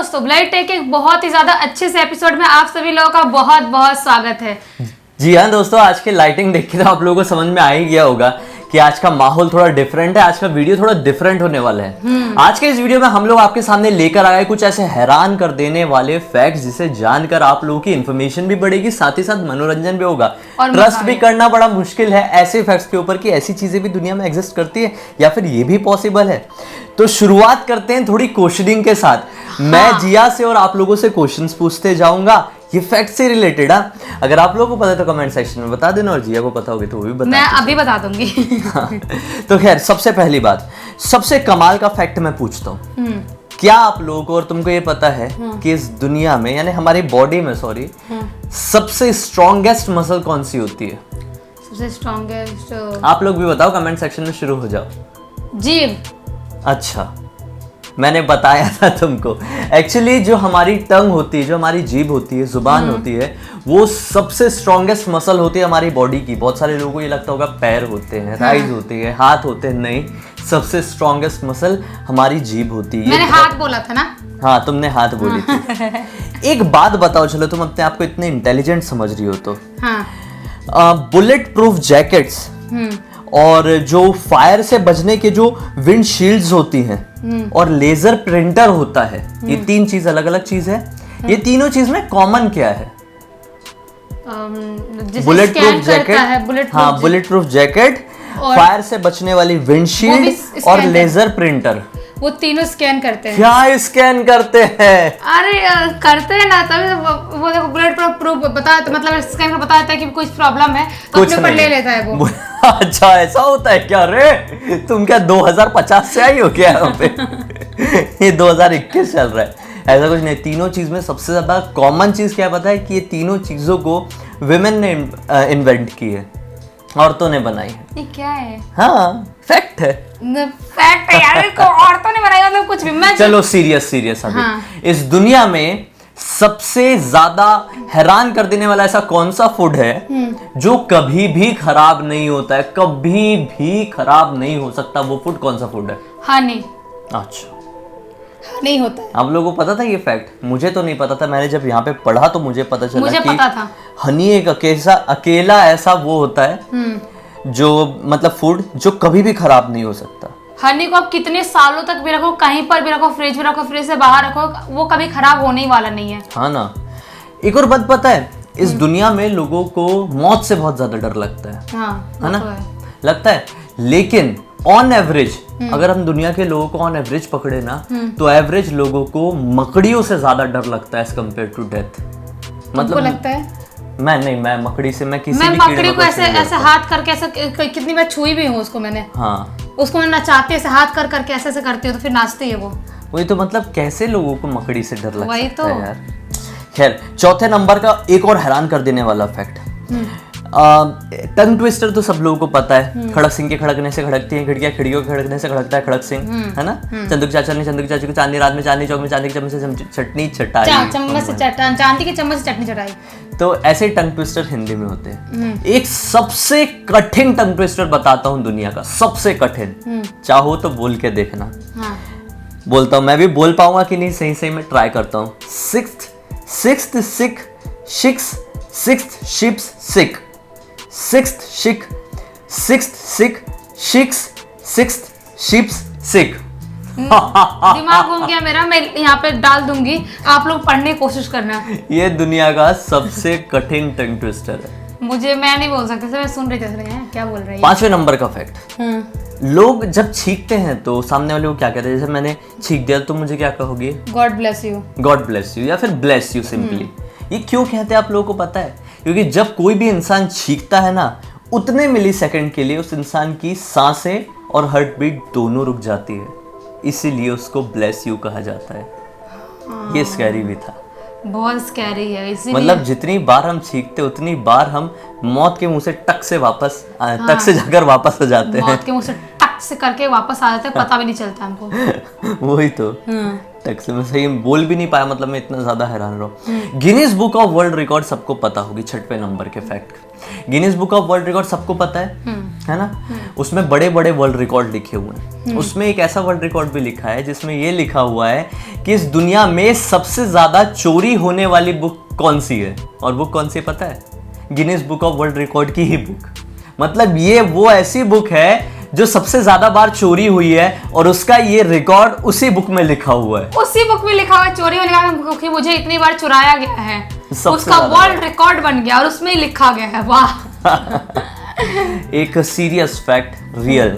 दोस्तों, blood take के एक बहुत ही ज्यादा अच्छे से एपिसोड में आप सभी लोगों का बहुत बहुत स्वागत है। जी हाँ दोस्तों, आज की लाइटिंग देख के तो आप लोगों को समझ में आ ही गया होगा कि आज का माहौल थोड़ा डिफरेंट है। आज का वीडियो थोड़ा डिफरेंट होने वाला है। आज के इस वीडियो में हम लोग आपके सामने लेकर आए कुछ ऐसे हैरान कर देने वाले फैक्ट्स जिसे जानकर आप लोगों की इन्फॉर्मेशन भी बढ़ेगी, साथ ही साथ मनोरंजन भी होगा और ट्रस्ट भी करना बड़ा मुश्किल है ऐसे फैक्ट्स के ऊपर कि ऐसी चीजें भी दुनिया में एग्जिस्ट करती है या फिर ये भी पॉसिबल है। तो शुरुआत करते हैं थोड़ी क्वेश्चनिंग के साथ। मैं जिया से और आप लोगों से क्वेश्चंस पूछते जाऊंगा, ये फैक्ट से रिलेटेड है। अगर आप लोगों को पता है तो कमेंट सेक्शन में बता देना और जिया को पता होगी तो वो भी बता। मैं अभी बता दूंगी। तो खैर, सबसे पहली बात, सबसे कमाल का फैक्ट मैं पूछता हूँ। क्या आप लोगों को और तुमको ये पता है कि इस दुनिया में यानी हमारी बॉडी में सबसे स्ट्रॉन्गेस्ट मसल कौन सी होती है? सबसे स्ट्रॉन्गेस्ट आप लोग भी बताओ, कमेंट सेक्शन में शुरू हो जाओ। जीभ। अच्छा, मैंने बताया था तुमको। एक्चुअली जो हमारी टंग होती है, जो हमारी जीभ होती है, जुबान होती है, वो सबसे स्ट्रॉन्गेस्ट मसल होती है हमारी बॉडी की। बहुत सारे लोगों को ये लगता होगा पैर होते हैं, राइज होती है, हाथ होते हैं। नहीं, सबसे स्ट्रॉन्गेस्ट मसल हमारी जीभ होती है। मैंने हाथ बोला था ना? हाँ, तुमने हाथ बोली थी। एक बात बताओ, चलो तुम अपने आप को इतने इंटेलिजेंट समझ रही हो तो बुलेट प्रूफ जैकेट्स और जो फायर से बचने के जो विंडशील्ड्स होती हैं और लेजर प्रिंटर होता है, ये तीन चीज अलग अलग चीज है। ये तीनों चीज में कॉमन क्या है? बुलेट प्रूफ जैकेट, हाँ, बुलेट प्रूफ जैकेट, फायर से बचने वाली विंडशील्ड और लेजर प्रिंटर। वो तीनों स्कैन करते हैं। क्या स्कैन करते हैं? अरे करते हैं ना, तभी वो देखो बुलेट प्रूफ बता, मतलब स्कैन कर बताता है कि कुछ प्रॉब्लम है तो अपने ऊपर ले लेता है वो। अच्छा, ऐसा होता है क्या? रे तुम क्या 2050 से आई हो क्या यहाँ पे? ये 2021 चल रहा है। ऐसा कुछ नहीं। तीनों चीज में सबसे ज्यादा कॉमन चीज क्या पता है? कि ये तीनों चीजों को विमेन ने इन्वेंट की है, औरतों ने बनाई है। ये क्या है? हाँ, फैक्ट है। फैक्ट है यार, इसको औरतों ने बनाई, मतलब कुछ भी। चलो सीरियस अभी। हाँ। इस दुनिया में सबसे ज्यादा हैरान कर देने वाला ऐसा कौन सा फूड है जो कभी भी खराब नहीं होता है? कभी भी खराब नहीं हो सकता। वो फूड कौन सा फूड है? हनी। अच्छा, नहीं होता है। आप लोगों को पता था ये फैक्ट? मुझे तो नहीं पता था। मैंने जब यहाँ पे पढ़ा तो मुझे पता चला मुझे कि पता था। हनी एक अकेला ऐसा वो होता है जो मतलब फूड जो कभी भी खराब नहीं हो सकता। हनी को आप कितने सालों तक भी रखो, कहीं पर भी रखो, फ्रिज में रखो, फ्रिज से बाहर रखो, वो कभी खराब होने ही वाला नहीं है। हाँ ना। एक और बात पता है, इस दुनिया में लोगों को मौत से बहुत ज्यादा डर लगता है। हाँ, है ना? लगता है। लेकिन ऑन एवरेज अगर हम दुनिया के लोगों को ऑन एवरेज पकड़े ना, तो एवरेज लोगों को मकड़ियों से ज्यादा डर लगता है एज कम्पेयर टू डेथ। मतलब लगता है मैं मकड़ी से मैं मकड़ी को ऐसे हाथ करके ऐसे कितनी बार छुई भी हूँ उसको मैंने। हाँ, उसको मैं नचाती ऐसे हाथ कर करके ऐसे करती हूँ तो फिर नाचती है वो। वही तो, मतलब कैसे लोगों को मकड़ी से डर लगता वही तो है यार। खैर, चौथे नंबर का एक और हैरान कर देने वाला फैक्ट। टंग ट्विस्टर तो सब लोगों को पता है। खड़क सिंह के खड़कने से खड़कती हैं खिड़कियां, खिड़कियों के खड़कने से खड़कता है खड़क सिंह, है ना? चंदू चाचा ने चंदू चाची को चांदनी रात में चांदनी चौक में चांदी के चम्मच से चटनी चटाई, चम्मच से चांदी के चम्मच से चटनी चटाई। तो ऐसे टंग ट्विस्टर हिंदी में होते हैं। एक सबसे कठिन टंग ट्विस्टर बताता हूँ दुनिया का, सबसे कठिन। चाहो तो बोल के देखना। बोलता हूँ, मैं भी बोल पाऊंगा कि नहीं सही सही मैं ट्राई करता हूँ। Sixth sick sheikh's sixth sheep's sick, sixth sheikh sixth sick sheikhs sixth sheep's sick. दिमाग घूम गया मेरा, मैं यहाँ पे डाल दूंगी, आप लोग पढ़ने की कोशिश करना। ये दुनिया का सबसे कठिन टंग ट्विस्टर है। मैं नहीं बोल सकती, मैं सुन रही थी क्या बोल रही है। पांचवें नंबर का फैक्ट, लोग जब छींकते हैं तो सामने वाले को क्या कहते हैं? जैसे मैंने छींक दिया तो मुझे क्या कहोगे? God bless you. God bless you या फिर ब्लेस यू सिंपली। ये क्यों कहते हैं आप लोगों को पता है? क्योंकि जब कोई भी इंसान छींकता है ना, उतने मिली सेकेंड के लिए उस इंसान की सांसें और हार्ट बीट दोनों रुक जाती है, इसीलिए उसको ब्लेस यू कहा जाता है। ये स्कैरी भी था, बहुत स्कैरी है। इसीलिए मतलब जितनी बार हम छींकते उतनी बार हम मौत के मुंह से टक से वापस तक से जाकर वापस आ जाते हैं। मौत के मुंह से टक फटाक से करके वापस आ जाते हैं, पता भी नहीं चलता हमको। वही तो तक से मैं सही बोल भी नहीं पाया, मतलब मैं इतना ज्यादा हैरान रहा। Guinness book of world record सबको पता होगी, 6वें नंबर के fact. Guinness book of world record सबको पता है ना? उसमें बड़े बड़े वर्ल्ड रिकॉर्ड लिखे हुए हैं। उसमें एक ऐसा वर्ल्ड रिकॉर्ड भी लिखा है जिसमें ये लिखा हुआ है कि इस दुनिया में सबसे ज्यादा चोरी होने वाली बुक कौन सी है, और बुक कौन सी पता है? Guinness book of world record की ही बुक। मतलब ये वो ऐसी बुक है जो सबसे ज्यादा बार चोरी हुई है, और उसका ये रिकॉर्ड उसी बुक में लिखा हुआ है। उसी बुक में लिखा हुआ है, चोरी में लिखा है क्योंकि मुझे इतनी बार चुराया गया है, उसका वर्ल्ड रिकॉर्ड बन गया और उसमें ही लिखा गया है। वाह। एक सीरियस फैक्ट, रियल,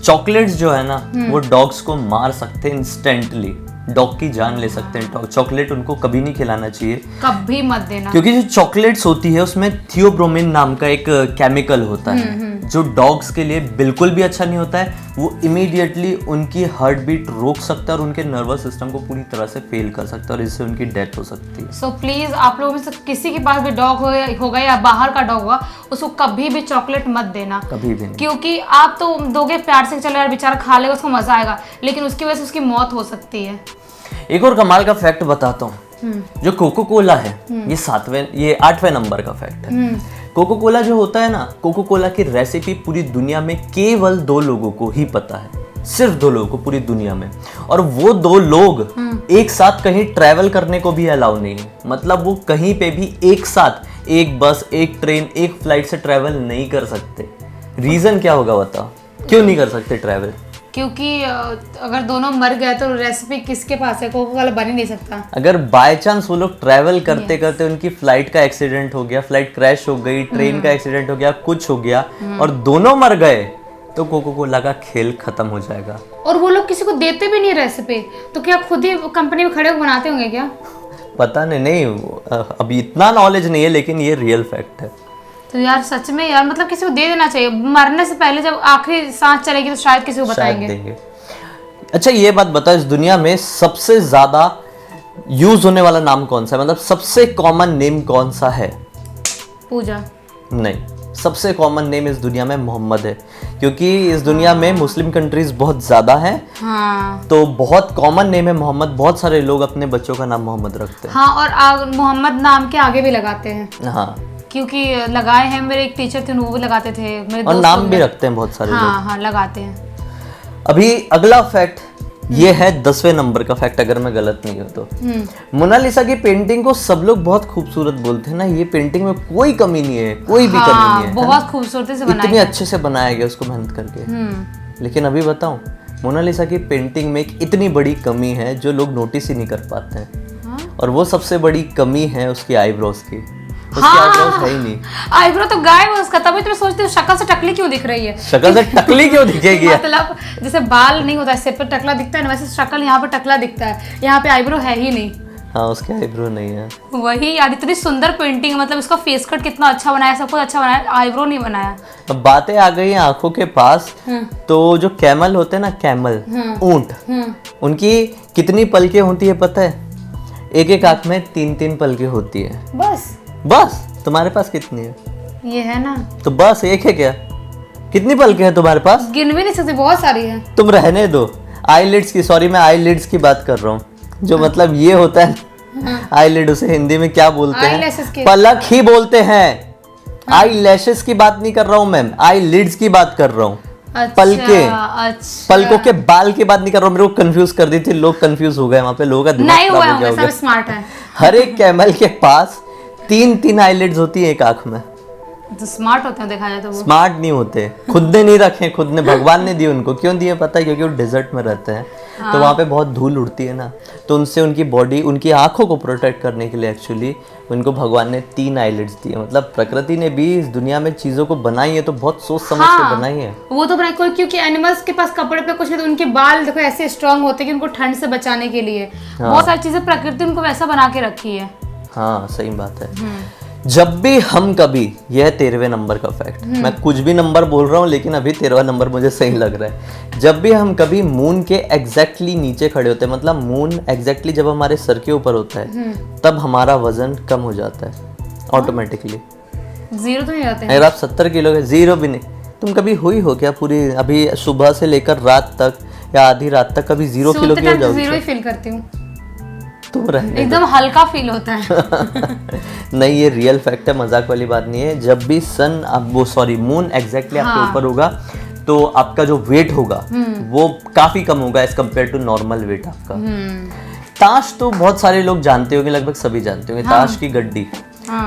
चॉकलेट्स जो है ना वो डॉग्स को मार सकते हैं इंस्टेंटली, डॉग की जान ले सकते हैं। चॉकलेट उनको कभी नहीं खिलाना चाहिए, कभी मत देना, क्योंकि जो चॉकलेट्स होती है उसमें थियोब्रोमिन नाम का एक केमिकल होता है जो डॉग्स के लिए बिल्कुल भी अच्छा नहीं होता है। वो इमीडिएटली उनकी हार्ट बीट रोक सकता है और उनके नर्वस सिस्टम को पूरी तरह से फेल कर सकता है, और इससे उनकी डेथ हो सकती है। सो प्लीज आप लोगों में से किसी के पास भी डॉग होगा या बाहर का डॉग होगा, उसको कभी भी चॉकलेट मत देना, कभी भी नहीं। क्योंकि आप तो दोगे प्यार से, चलो यार बेचारा खा लेगा, उसको मजा आएगा, लेकिन उसकी वजह से उसकी मौत हो सकती है। एक और कमाल का फैक्ट बताता हूँ, जो कोको कोला है ये 8वें नंबर का फैक्ट है। कोको कोला जो होता है ना, कोको कोला की रेसिपी पूरी दुनिया में केवल 2 लोगों को ही पता है, सिर्फ 2 लोगों को पूरी दुनिया में, और वो 2 लोग एक साथ कहीं ट्रैवल करने को भी अलाउ नहीं है। मतलब वो कहीं पे भी एक साथ, एक बस, एक ट्रेन, एक फ्लाइट से ट्रैवल नहीं कर सकते। रीजन क्या होगा बताओ, क्यों नहीं कर सकते ट्रैवल? क्योंकि अगर दोनों मर गए तो रेसिपी किसके पास है, कोको कोला बन ही नहीं सकता। अगर बाय चांस वो लोग ट्रैवल करते करते उनकी फ्लाइट का एक्सीडेंट हो गया, फ्लाइट क्रैश हो गई, ट्रेन का एक्सीडेंट हो गया, कुछ हो गया और दोनों मर गए, तो कोको कोला का खेल खत्म हो जाएगा। और वो लोग किसी को देते भी नहीं रेसिपी, तो क्या खुद ही कंपनी में खड़े होकर बनाते होंगे क्या? पता नहीं, अभी इतना नॉलेज नहीं है, लेकिन ये रियल फैक्ट है। तो यार सच में यार, मतलब किसी को दे देना चाहिए मरने से पहले, जब आखिरी सांस चलेगी तो शायद किसी को बताएंगे। अच्छा ये बात बताओ, इस दुनिया में सबसे ज्यादा यूज होने वाला नाम कौन सा है? मतलब सबसे कॉमन नेम कौन सा है? पूजा नहीं, सबसे कॉमन नेम इस दुनिया में मोहम्मद है, क्योंकि इस दुनिया में मुस्लिम कंट्रीज बहुत ज्यादा हैं। हाँ। तो बहुत कॉमन नेम है मोहम्मद, बहुत सारे लोग अपने बच्चों का नाम मोहम्मद रखते हैं। हाँ, और मोहम्मद नाम के आगे भी लगाते हैं। हाँ, क्योंकि लगाए हैं, मेरे एक टीचर थे वो भी लगाते थे, मेरे और नाम भी रखते हैं बहुत सारे लोग। हाँ लगाते हैं। अभी अगला फैक्ट ये है 10वें नंबर का फैक्ट, अगर मैं गलत नहीं हूँ तो। मोनालिसा की पेंटिंग को सब लोग बहुत खूबसूरत बोलते हैं ना, ये पेंटिंग में कोई कमी नहीं है, कोई भी कमी नहीं है, बहुत खूबसूरती से बनाया, इतनी अच्छे से बनाया गया उसको मेहनत करके। लेकिन अभी बताऊं, मोनालिसा की पेंटिंग में एक इतनी बड़ी कमी है जो लोग नोटिस ही नहीं कर पाते हैं, और वो सबसे बड़ी कमी है उसकी आईब्रोज की। उसकी आईब्रोज है ही नहीं, आईब्रो तो गायब है उसका, तभी तो मैं सोचती हूँ शक्ल से टकली क्यों दिख रही है। शक्ल से टकली क्यों दिखेगी? मतलब जैसे बाल नहीं होता सिर पे टकला दिखता है ना, वैसे शक्ल यहाँ पे टकला दिखता है, यहाँ पे आईब्रो है ही नहीं। हाँ, उसके आईब्रो नहीं है। वही यार, इतनी सुंदर पेंटिंग, मतलब इसका फेस कट कितना अच्छा बनाया, सब कुछ अच्छा बनाया, आईब्रो नहीं बनाया। अब बातें आ गई आंखों के पास, तो जो कैमल होते हैं ना, कैमल ऊंट, उनकी कितनी पलकें होती है पता है? एक एक आंख में 3-3 पलकें होती है। बस तुम्हारे पास कितनी है? ये है ना, तो बस एक है क्या? कितनी पलकें हैं तुम्हारे पास? गिन भी नहीं सकते, बहुत सारी है। तुम रहने दो। आईलिड्स की, सॉरी मैं आईलिड्स की बात कर रहा हूँ, जो मतलब ये होता है आईलिड, उसे हिंदी में क्या बोलते हैं? पलक ही बोलते हैं। आई लैशेस की बात नहीं कर रहा हूँ मैम, आई लिड्स की बात कर रहा हूँ। पलके, पलकों के बाल की बात नहीं कर रहा हूँ। मेरे को कंफ्यूज कर दी थी, लोग कंफ्यूज हो गए वहां पे, लोगों का दिमाग खराब हो गया। सब स्मार्ट है। हर एक कैमल के पास 3-3 आईलिड्स होती है एक आंख में। तो स्मार्ट होते हैं देखा जाए तो। वो स्मार्ट नहीं होते, खुद ने नहीं रखे, खुद ने, भगवान ने दिए उनको। क्यों दिए पता है? क्योंकि वो डेजर्ट में रहते हैं। हाँ। तो वहाँ पे बहुत धूल उड़ती है ना, तो उनसे उनकी बॉडी, उनकी आंखों को प्रोटेक्ट करने के लिए एक्चुअली उनको भगवान ने 3 आईलिड्स दिए। मतलब प्रकृति ने भी इस दुनिया में चीजों को बनाई है तो बहुत सोच समझ के बनाई है। वो तो बनाई कोई, क्योंकि एनिमल्स के पास कपड़े पे कुछ नहीं, तो उनके बाल देखो ऐसे स्ट्रांग होते हैं कि उनको ठंड से बचाने के लिए। बहुत सारी चीजें प्रकृति उनको वैसा बना के रखी है। हाँ सही बात है। जब भी हम कभी, यह 13वें नंबर का फैक्ट, मैं कुछ भी नंबर बोल रहा हूँ लेकिन अभी 13वां नंबर मुझे सही लग रहा है। जब भी हम कभी मून के एग्जैक्टली नीचे खड़े होते हैं, मतलब मून एग्जैक्टली जब हमारे सर के ऊपर होता है, तब हमारा वजन कम हो जाता है ऑटोमेटिकली। 0 तो नहीं रहते हैं। अगर आप 70 किलो के, 0 भी नहीं, तुम कभी हुई हो क्या पूरी अभी सुबह से लेकर रात तक या आधी रात तक कभी 0 किलो की हो जाओगी? 0 ही फील करती हूँ, तुम रहने एकदम हल्का फील होता है। नहीं, ये रियल फैक्ट है, मजाक वाली बात नहीं है। जब भी सन अब वो सॉरी मून एग्जैक्टली आपके ऊपर होगा तो आपका जो वेट होगा वो काफी कम होगा as compare to normal weight आपका। ताश तो बहुत सारे लोग जानते होंगे, लगभग सभी जानते होंगे। ताश की गड्डी,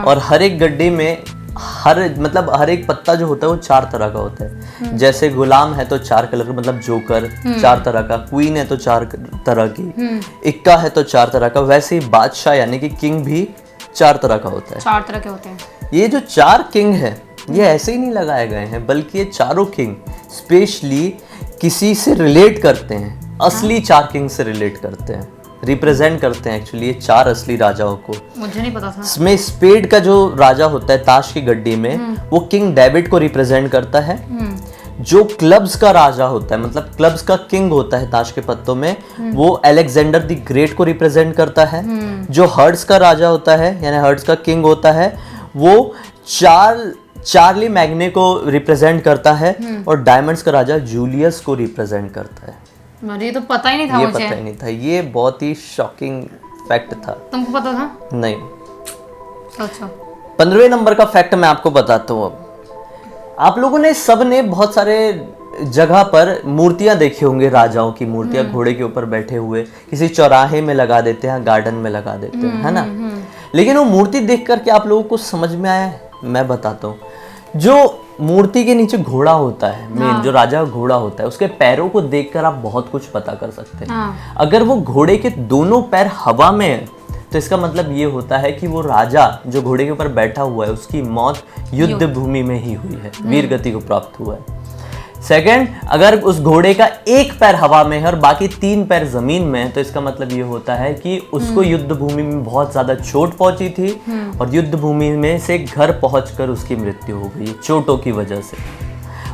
और हर एक गड्डी में हर एक पत्ता जो होता है वो 4 तरह का होता है। जैसे गुलाम है तो 4 कलर का, मतलब जोकर 4 तरह का, क्वीन है तो 4 तरह की, इक्का है तो 4 तरह का, वैसे ही बादशाह यानी कि किंग भी 4 तरह का होता है। 4 तरह के होते हैं। ये जो 4 किंग है ये ऐसे ही नहीं लगाए गए हैं, बल्कि ये चारों किंग स्पेशली किसी से रिलेट करते हैं, असली 4 किंग से रिलेट करते हैं, रिप्रेजेंट करते हैं एक्चुअली ये 4 असली राजाओं को। मुझे नहीं पता था। इसमें स्पेड का जो राजा होता है ताश की गड्डी में वो किंग डेविड को रिप्रेजेंट करता है। जो क्लब्स का राजा होता है, मतलब क्लब्स का किंग होता है ताश के पत्तों में, वो अलेक्जेंडर द ग्रेट को रिप्रेजेंट करता है। जो हर्ट्स का राजा होता है यानी हर्ट्स का किंग होता है वो चार्ली मैग्ने को रिप्रेजेंट करता है, और डायमंड्स का राजा जूलियस को रिप्रेजेंट करता है। ये तो पता ही नहीं था ये मुझे। पता ही नहीं था, ये बहुत ही शॉकिंग फैक्ट था। तुमको पता था? नहीं। अच्छा, 15वें नंबर का फैक्ट मैं आपको बताता हूँ। अब आप लोगों ने सब ने बहुत सारे जगह पर मूर्तियां देखी होंगी, राजाओं की मूर्तियां घोड़े के ऊपर बैठे हुए, किसी चौराहे में लगा देते हैं, गार्डन में लगा देते हैं, है ना। लेकिन वो मूर्ति देख करके आप लोगों को समझ में आया है? मैं बताता हूँ। जो मूर्ति के नीचे घोड़ा होता है, मेन जो राजा का घोड़ा होता है, उसके पैरों को देखकर आप बहुत कुछ पता कर सकते हैं। अगर वो घोड़े के दोनों पैर हवा में है तो इसका मतलब ये होता है कि वो राजा जो घोड़े के ऊपर बैठा हुआ है उसकी मौत युद्ध भूमि में ही हुई है, वीर गति को प्राप्त हुआ है। सेकंड, अगर उस घोड़े का एक पैर हवा में है और बाकी 3 पैर जमीन में है तो इसका मतलब ये होता है कि उसको युद्ध भूमि में बहुत ज्यादा चोट पहुंची थी और युद्ध भूमि में से घर पहुंचकर उसकी मृत्यु हो गई चोटों की वजह से।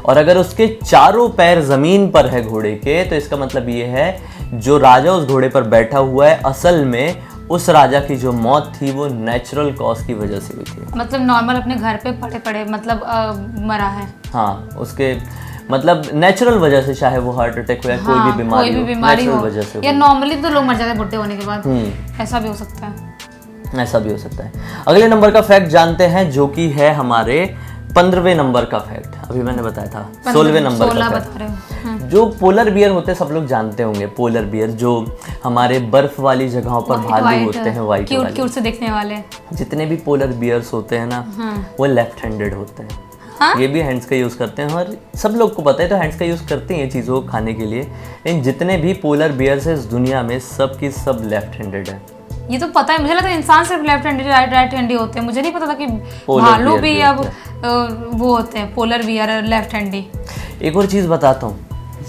और अगर उसके चारों पैर जमीन पर है घोड़े के तो इसका मतलब ये है जो राजा उस घोड़े पर बैठा हुआ है असल में उस राजा की जो मौत थी वो नेचुरल कॉज की वजह से हुई थी। मतलब नॉर्मल अपने घर पे पड़े पड़े मतलब मरा है। हाँ, उसके मतलब नेचुरल वजह से, चाहे वो हार्ट अटैक हो या कोई भी बीमारी हो वजह से, या नॉर्मली तो लोग मर जाते हैं बुढ़े होने के बाद, ऐसा भी हो सकता है। ऐसा भी हो सकता है। अगले नंबर का फैक्ट जानते हैं जो कि है हमारे 15वें नंबर का फैक्ट। अभी मैंने बताया था 16वें नंबर का फैक्ट। जो पोलर बियर होते हैं सब लोग जानते होंगे, पोलर बियर जो हमारे बर्फ वाली जगहों पर भालू होते हैं, वाइट क्यूट से दिखने वाले। जितने भी पोलर बियर्स होते हैं ना वो लेफ्ट हैंडेड होते हैं। ये भी हैंड्स का यूज करते हैं और सब लोग को पता है तो हैंड्स का यूज करते हैं ये चीज़ों को खाने के लिए। लेकिन जितने भी पोलर बियर्स है इस दुनिया में सब की सब लेफ्ट हैंडेड है। ये तो पता है, मुझे लगता है इंसान सिर्फ लेफ्ट हैंडेड राइट हैंडी होते हैं। मुझे नहीं पता था कि भालू भी अब वो होते हैं पोलर बियर लेफ्ट हैंडी। एक और चीज बताता हूँ,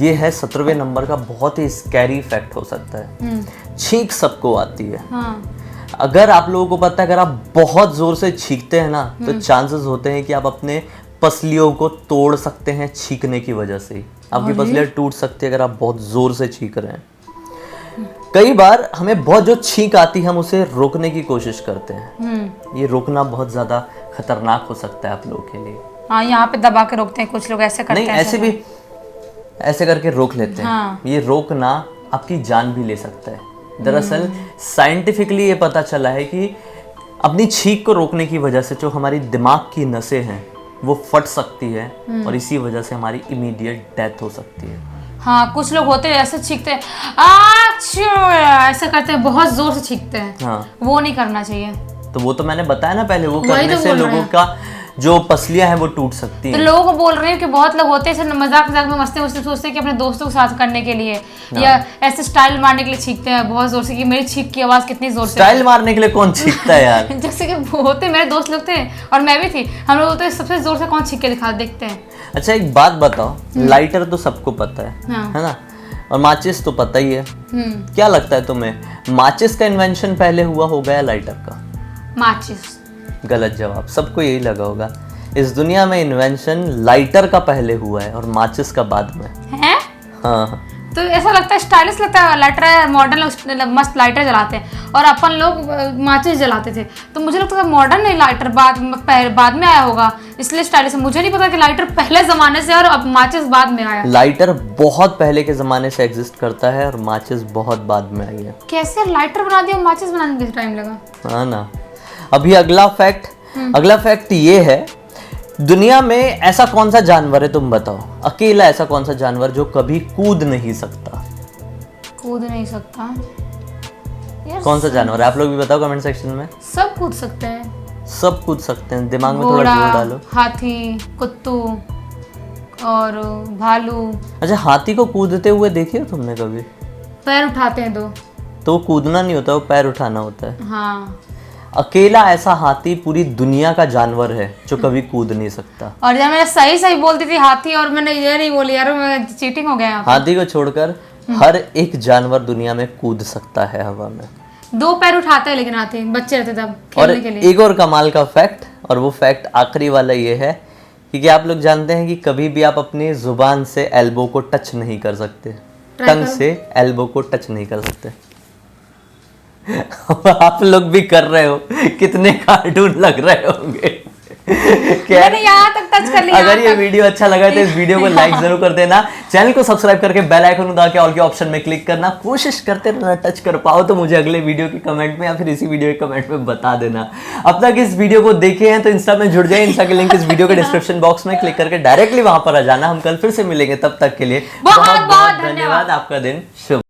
ये है 17वें नंबर का बहुत ही स्कैरी फैक्ट हो सकता है। छींक सबको आती है। अगर आप लोगों को पता है अगर आप बहुत जोर से छींकते हैं ना तो चांसेस होते हैं कि आप अपने पसलियों को तोड़ सकते हैं छींकने की वजह से। आपकी पसलियां टूट सकती है अगर आप बहुत जोर से छींक रहे हैं। कई बार हमें बहुत जो छींक आती है हम उसे रोकने की कोशिश करते हैं। ये रोकना बहुत ज्यादा खतरनाक हो सकता है आप लोगों के लिए। हाँ, यहाँ पे दबा के रोकते हैं कुछ लोग, ऐसे करते हैं। नहीं, ऐसे भी ऐसे करके रोक लेते हैं। ये रोकना आपकी जान भी ले सकता है। दरअसल साइंटिफिकली ये पता चला है कि अपनी छींक को रोकने की वजह से जो हमारी दिमाग की नसें हैं वो फट सकती है और इसी वजह से हमारी इमीडिएट डेथ हो सकती है। हाँ, कुछ लोग होते हैं ऐसे छींकते हैं, ऐसे करते हैं, बहुत जोर से छींकते हैं। हाँ, वो नहीं करना चाहिए। तो वो तो मैंने बताया ना पहले, वो करने से लोगों का जो पसलियां हैं वो टूट सकती हैं। तो लोगों को बोल रहे हैं कि बहुत लोग होते हैं मजाक में मस्ती सोचते हैं कि अपने दोस्तों के साथ करने के लिए या ऐसे स्टाइल मारने के लिए छींकते हैं बहुत जोर से कि मेरी छींक की आवाज कितनी जोर से। स्टाइल मारने के लिए कौन छींकता है यार? जैसे कि होते मेरे दोस्त लोग थे और मैं भी थी, हम लोग होते सबसे जोर से कौन छींक के दिखा देखते हैं। अच्छा, एक बात बताओ, लाइटर तो सबको पता है ना, और माचिस तो पता ही है। क्या लगता है तुम्हें, माचिस का इन्वेंशन पहले हुआ होगा या लाइटर का? माचिस। गलत जवाब, सबको यही लगा होगा। इस दुनिया में इन्वेंशन लाइटर का पहले हुआ है और माचिस का बाद में है। हाँ, तो ऐसा लगता है स्टाइलिश लगता है, लाइटर मॉडर्न लोग मस्त लाइटर जलाते हैं और अपन लोग माचिस जलाते थे। तो मुझे लगता है मॉडर्न नहीं लाइटर बाद में आया होगा, इसलिए स्टाइलिश है। मुझे नहीं पता कि लाइटर पहले जमाने से और अब माचिस बाद में आया। लाइटर बहुत पहले के जमाने से एग्जिस्ट करता है और माचिस बहुत बाद में आई है। कैसे लाइटर बना दिया, माचिस बनाने में कितना टाइम लगा? हाँ ना। अभी अगला फैक्ट ये है, दुनिया में ऐसा कौन सा जानवर है, तुम बताओ, अकेला ऐसा कौन सा जानवर जो कभी कूद नहीं सकता? कूद नहीं सकता यार, कौन सा जानवर है? आप लोग भी बताओ कमेंट सेक्शन में। सब कूद सकते हैं, सब कूद सकते हैं, दिमाग में थोड़ा जोर डालो। हाथी, कुत्तू और भालू। अच्छा, हाथी को कूदते हुए देखिए हो तुमने कभी? पैर उठाते हैं दो, तो वो कूदना नहीं होता, वो पैर उठाना होता है। हाँ। अकेला ऐसा हाथी पूरी दुनिया का जानवर है जो कभी कूद नहीं सकता। और जब मैंने सही बोलती थी हाथी और मैंने ये नहीं बोली यार, मैं चीटिंग हो गया यहाँ पे। हाथी को छोड़कर हर एक जानवर दुनिया में कूद सकता है हवा में। 2 पैर उठाता है लेकिन हाथी, बच्चे रहते तब और खेलने के लिए। एक और कमाल का फैक्ट, और वो फैक्ट आखिरी वाला ये है कि क्या आप लोग जानते हैं कि कभी भी आप अपनी जुबान से एल्बो को टच नहीं कर सकते, टंग से एल्बो को टच नहीं कर सकते। आप लोग भी कर रहे हो, कितने कार्टून लग रहे होंगे। मैंने यहाँ तक टच कर लिया। अगर ये वीडियो अच्छा लगा तो इस वीडियो को लाइक जरूर कर देना, चैनल को सब्सक्राइब करके बेल आइकन दबा के ऑल के ऑप्शन में क्लिक करना। कोशिश करते रहना, टच कर पाओ तो मुझे अगले वीडियो के कमेंट में या फिर इसी वीडियो के कमेंट में बता देना। अब तक इस वीडियो को देखे हैं तो इंस्टा में जुड़ जाए, इंस्टा के लिंक इस वीडियो के डिस्क्रिप्शन बॉक्स में क्लिक करके डायरेक्टली वहां पर आ जाना। हम कल फिर से मिलेंगे, तब तक के लिए बहुत बहुत धन्यवाद। आपका दिन शुभ।